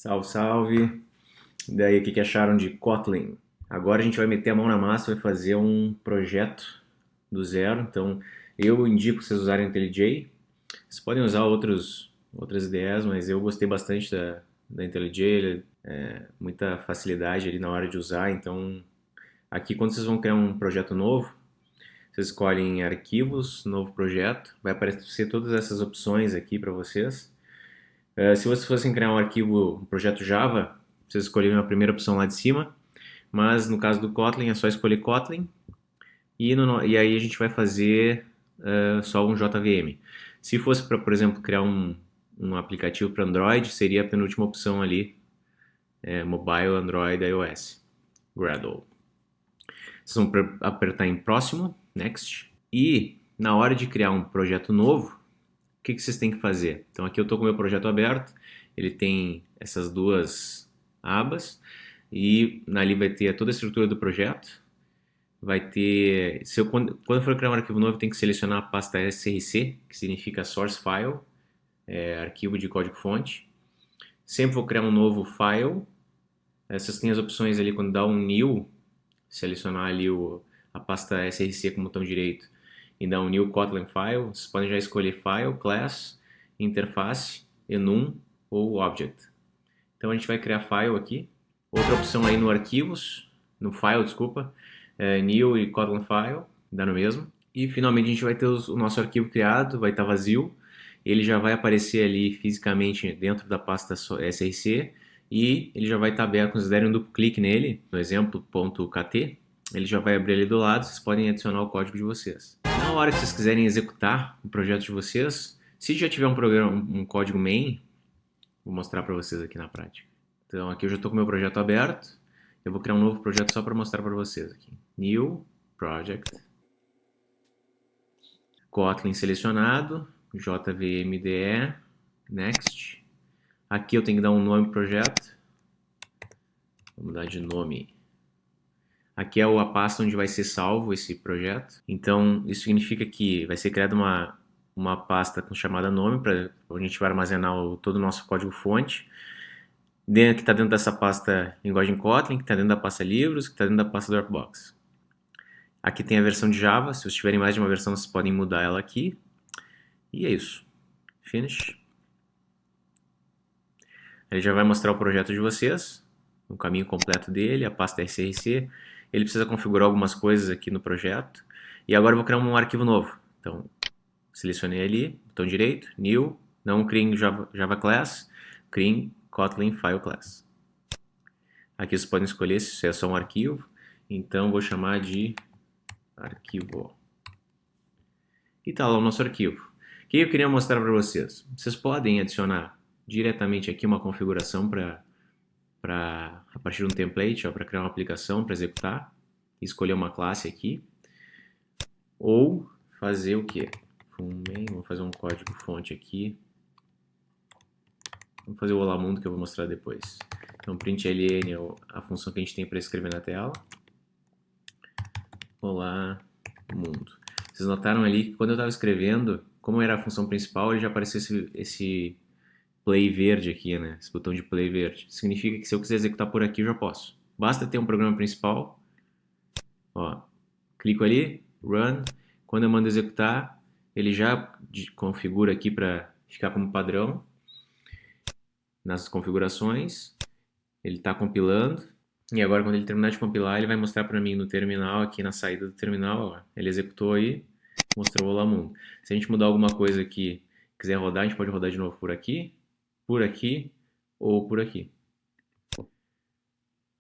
Salve, salve! Daí, o que acharam de Kotlin? Agora a gente vai meter a mão na massa, vai fazer um projeto do zero. Então, eu indico vocês usarem o IntelliJ. Vocês podem usar outras ideias, mas eu gostei bastante da IntelliJ. Muita facilidade ali na hora de usar. Então, aqui quando vocês vão criar um projeto novo, vocês escolhem arquivos, novo projeto. Vai aparecer todas essas opções aqui para vocês. Se vocês fossem criar um projeto Java, vocês escolheriam a primeira opção lá de cima, mas no caso do Kotlin é só escolher Kotlin e aí a gente vai fazer só um JVM. Se fosse para, por exemplo, criar um aplicativo para Android, seria a penúltima opção ali, Mobile, Android, iOS, Gradle. Vocês vão apertar em próximo, Next, e na hora de criar um projeto novo, o que vocês têm que fazer? Então aqui eu estou com o meu projeto aberto, ele tem essas duas abas e ali vai ter toda a estrutura do projeto. Vai ter, quando eu for criar um arquivo novo, tem que selecionar a pasta SRC, que significa Source File, arquivo de código-fonte. Sempre vou criar um novo file. Essas têm as opções ali, quando dá um new, selecionar ali a pasta SRC como botão direito e dar um new Kotlin file. Vocês podem já escolher file, class, interface, enum ou object. Então a gente vai criar file aqui. Outra opção aí no file, desculpa, new e Kotlin file, dá no mesmo. E finalmente a gente vai ter o nosso arquivo criado, vai estar vazio. Ele já vai aparecer ali fisicamente dentro da pasta src e ele já vai estar aberto. Quando vocês derem um duplo clique nele, no exemplo .kt, ele já vai abrir ali do lado, vocês podem adicionar o código de vocês. Na hora que vocês quiserem executar o projeto de vocês, se já tiver um código main, vou mostrar para vocês aqui na prática. Então aqui eu já estou com o meu projeto aberto, eu vou criar um novo projeto só para mostrar para vocês aqui. New Project, Kotlin selecionado, JVMDE, Next. Aqui eu tenho que dar um nome pro projeto, vou mudar de nome. Aqui é a pasta onde vai ser salvo esse projeto. Então, isso significa que vai ser criada uma pasta chamada nome, para onde a gente vai armazenar todo o nosso código-fonte. Que está dentro dessa pasta linguagem Kotlin, que está dentro da pasta livros, que está dentro da pasta Dropbox. Aqui tem a versão de Java. Se vocês tiverem mais de uma versão, vocês podem mudar ela aqui. E é isso. Finish. Ele já vai mostrar o projeto de vocês, o caminho completo dele, a pasta SRC. Ele precisa configurar algumas coisas aqui no projeto. E agora eu vou criar um arquivo novo. Então, selecionei ali, botão direito, New, não crie Java Class, crie Kotlin File Class. Aqui vocês podem escolher se é só um arquivo. Então, vou chamar de arquivo. E está lá o nosso arquivo. O que eu queria mostrar para vocês? Vocês podem adicionar diretamente aqui uma configuração a partir de um template, para criar uma aplicação para executar, escolher uma classe aqui, ou fazer o que? Vamos fazer um código fonte aqui, vamos fazer o olá mundo que eu vou mostrar depois. Então println é a função que a gente tem para escrever na tela. Olá mundo. Vocês notaram ali que quando eu estava escrevendo, como era a função principal, ele já apareceu esse play verde aqui, né? Esse botão de play verde. Significa que se eu quiser executar por aqui, eu já posso. Basta ter um programa principal. Ó, clico ali, run. Quando eu mando executar, ele já configura aqui para ficar como padrão. Nas configurações, ele está compilando. E agora, quando ele terminar de compilar, ele vai mostrar para mim no terminal, aqui na saída do terminal. Ó, ele executou aí, mostrou o Olá Mundo. Se a gente mudar alguma coisa aqui, quiser rodar, a gente pode rodar de novo por aqui ou por aqui.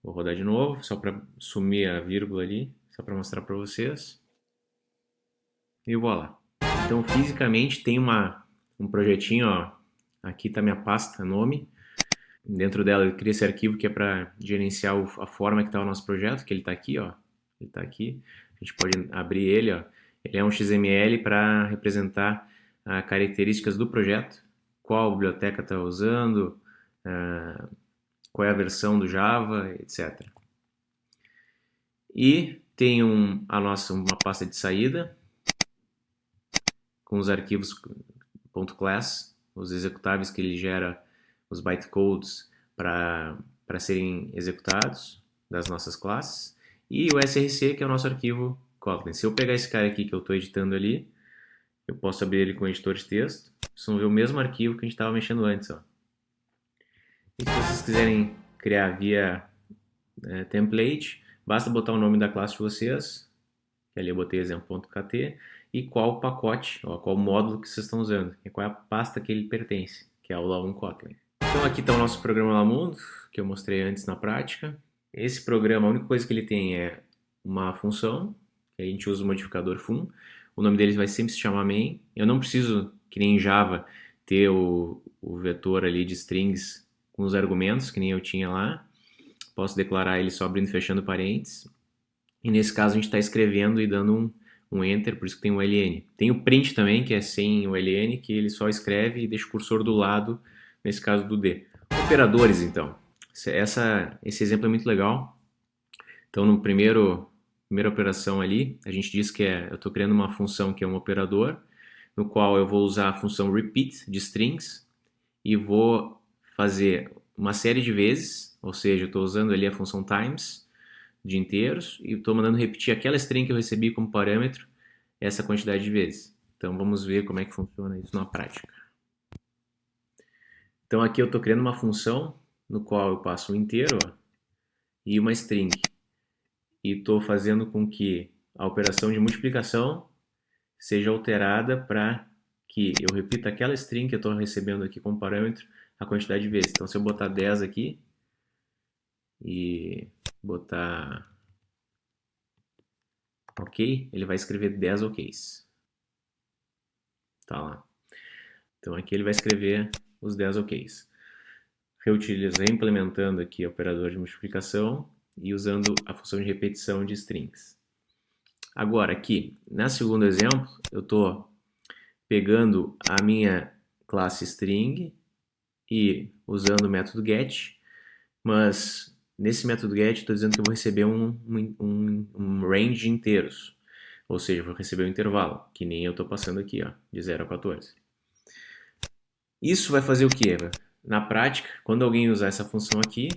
Vou rodar de novo, só para sumir a vírgula ali, só para mostrar para vocês. E voilá. Então, fisicamente, tem um projetinho, ó. Aqui está minha pasta, nome. Dentro dela, eu criei esse arquivo que é para gerenciar a forma que está o nosso projeto, que ele está aqui, ó. Ele está aqui. A gente pode abrir ele, ó. Ele é um XML para representar características do projeto. Qual biblioteca está usando, qual é a versão do Java, etc. E tem uma pasta de saída com os arquivos .class, os executáveis que ele gera, os bytecodes para serem executados das nossas classes, e o src, que é o nosso arquivo Kotlin. Se eu pegar esse cara aqui que eu estou editando ali, eu posso abrir ele com o editor de texto, vocês vão ver o mesmo arquivo que a gente estava mexendo antes. Ó. E se vocês quiserem criar via template, basta botar o nome da classe de vocês, que ali eu botei exemplo.kt, e qual pacote, ó, qual módulo que vocês estão usando, e qual é a pasta que ele pertence, que é o Aula 1 Kotlin. Então aqui está o nosso programa Lamundo, que eu mostrei antes na prática. Esse programa, a única coisa que ele tem é uma função, que a gente usa o modificador fun. O nome dele vai sempre se chamar main. Eu não preciso, que nem em Java, ter o vetor ali de strings com os argumentos, que nem eu tinha lá. Posso declarar ele só abrindo e fechando parênteses. E nesse caso a gente está escrevendo e dando um enter, por isso que tem o ln. Tem o print também, que é sem o ln, que ele só escreve e deixa o cursor do lado, nesse caso do D. Operadores, então. Esse exemplo é muito legal. Então, no primeira operação ali, a gente diz que eu estou criando uma função que é um operador, no qual eu vou usar a função repeat de strings e vou fazer uma série de vezes, ou seja, eu estou usando ali a função times de inteiros e estou mandando repetir aquela string que eu recebi como parâmetro essa quantidade de vezes. Então, vamos ver como é que funciona isso na prática. Então, aqui eu estou criando uma função no qual eu passo um inteiro e uma string. E estou fazendo com que a operação de multiplicação seja alterada para que eu repita aquela string que eu estou recebendo aqui como parâmetro a quantidade de vezes. Então, se eu botar 10 aqui e botar ok, ele vai escrever 10 oks. Tá lá. Então, aqui ele vai escrever os 10 oks. Reimplementando aqui o operador de multiplicação e usando a função de repetição de strings. Agora, aqui, nesse segundo exemplo, eu estou pegando a minha classe string e usando o método get, mas nesse método get estou dizendo que eu vou receber um range de inteiros, ou seja, vou receber um intervalo, que nem eu estou passando aqui, ó, de 0 a 14. Isso vai fazer o quê? Na prática, quando alguém usar essa função aqui,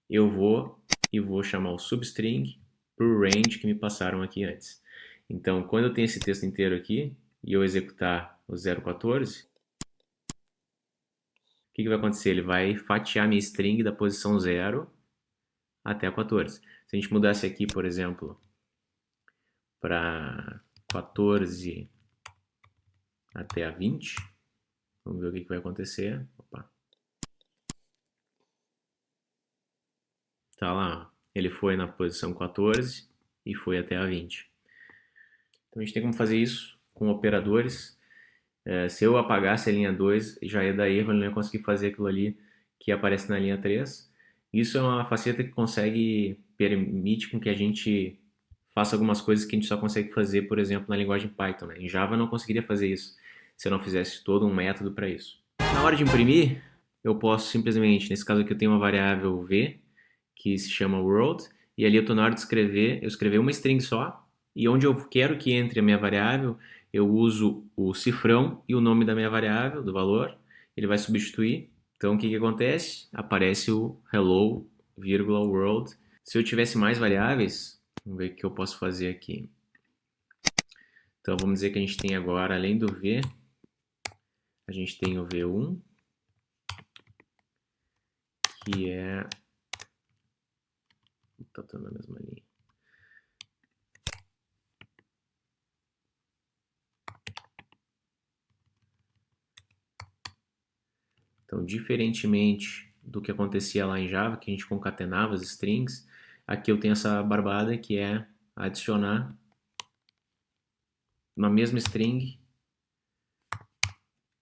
eu vou chamar o substring para o range que me passaram aqui antes. Então, quando eu tenho esse texto inteiro aqui e eu executar o 0,14, o que vai acontecer? Ele vai fatiar minha string da posição 0 até a 14. Se a gente mudasse aqui, por exemplo, para 14 até a 20, vamos ver o que vai acontecer. Opa. Tá lá, ele foi na posição 14 e foi até a 20. Então a gente tem como fazer isso com operadores. Se eu apagasse a linha 2, já ia dar erro, ele não ia conseguir fazer aquilo ali que aparece na linha 3. Isso é uma faceta que permite com que a gente faça algumas coisas que a gente só consegue fazer, por exemplo, na linguagem Python. Né? Em Java eu não conseguiria fazer isso se eu não fizesse todo um método para isso. Na hora de imprimir, eu posso simplesmente, nesse caso aqui eu tenho uma variável v, que se chama world, e ali eu estou na hora de escrever, eu escrevi uma string só, e onde eu quero que entre a minha variável, eu uso o cifrão e o nome da minha variável, do valor, ele vai substituir. Então o que acontece? Aparece o hello, vírgula, world. Se eu tivesse mais variáveis, vamos ver o que eu posso fazer aqui. Então vamos dizer que a gente tem agora, além do v, a gente tem o v1, que é... Está na mesma linha. Então, diferentemente do que acontecia lá em Java, que a gente concatenava as strings, aqui eu tenho essa barbada que é adicionar uma mesma string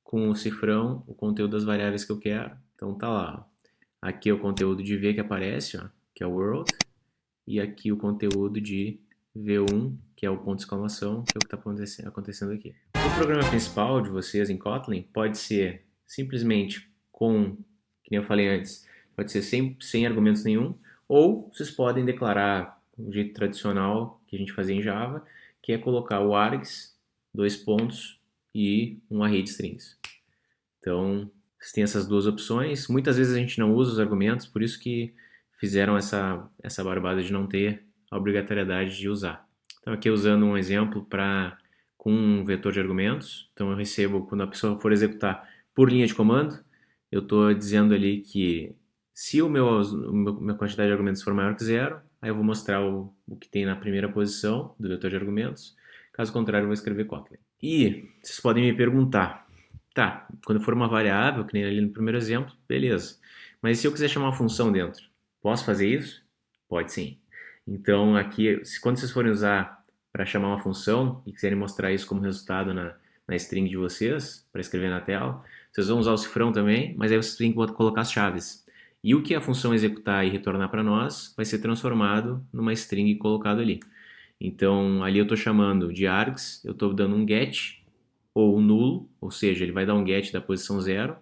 com o cifrão, o conteúdo das variáveis que eu quero. Então tá lá. Aqui é o conteúdo de V que aparece, ó, que é o world, e aqui o conteúdo de V1, que é o ponto de exclamação, que é o que está acontecendo aqui. O programa principal de vocês em Kotlin pode ser simplesmente que nem eu falei antes, pode ser sem argumentos nenhum, ou vocês podem declarar o jeito tradicional que a gente fazia em Java, que é colocar o args, 2 pontos e um array de strings. Então, Você tem essas duas opções. Muitas vezes a gente não usa os argumentos, por isso que fizeram essa barbada de não ter a obrigatoriedade de usar. Então aqui usando um exemplo com um vetor de argumentos. Então eu recebo, quando a pessoa for executar por linha de comando, eu estou dizendo ali que se minha quantidade de argumentos for maior que zero, aí eu vou mostrar o que tem na primeira posição do vetor de argumentos. Caso contrário, eu vou escrever Kotlin. E vocês podem me perguntar, tá, quando for uma variável, que nem ali no primeiro exemplo, beleza. Mas se eu quiser chamar uma função dentro, posso fazer isso? Pode sim. Então aqui, quando vocês forem usar para chamar uma função e quiserem mostrar isso como resultado na string de vocês, para escrever na tela, vocês vão usar o cifrão também, mas aí vocês têm que colocar as chaves. E o que a função executar e retornar para nós vai ser transformado numa string colocado ali. Então ali eu estou chamando de args, eu estou dando um get ou um nulo, ou seja, ele vai dar um get da posição 0,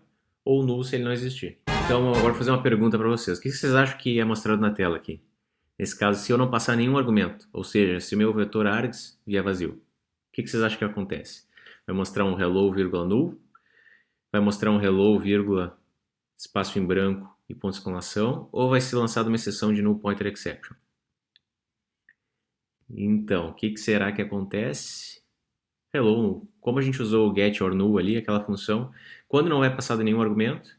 ou nulo se ele não existir. Então agora vou fazer uma pergunta para vocês. O que vocês acham que é mostrado na tela aqui? Nesse caso, se eu não passar nenhum argumento, ou seja, se o meu vetor args vier vazio, o que vocês acham que acontece? Vai mostrar um hello, vírgula, null? Vai mostrar um hello, vírgula, espaço em branco e ponto de exclamação? Ou vai ser lançada uma exceção de null pointer exception? Então, o que será que acontece? Hello, null. Como a gente usou o get or null ali, aquela função, quando não é passado nenhum argumento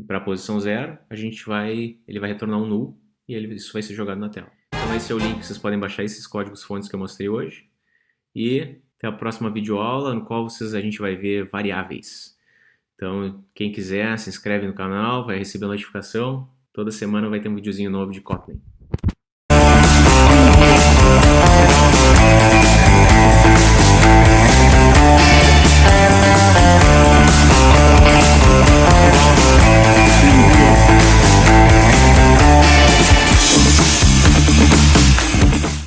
para a posição 0, ele vai retornar um null e isso vai ser jogado na tela. Então esse é o link, vocês podem baixar esses códigos fontes que eu mostrei hoje. E até a próxima videoaula, no qual a gente vai ver variáveis. Então, quem quiser, se inscreve no canal, vai receber a notificação. Toda semana vai ter um videozinho novo de Kotlin.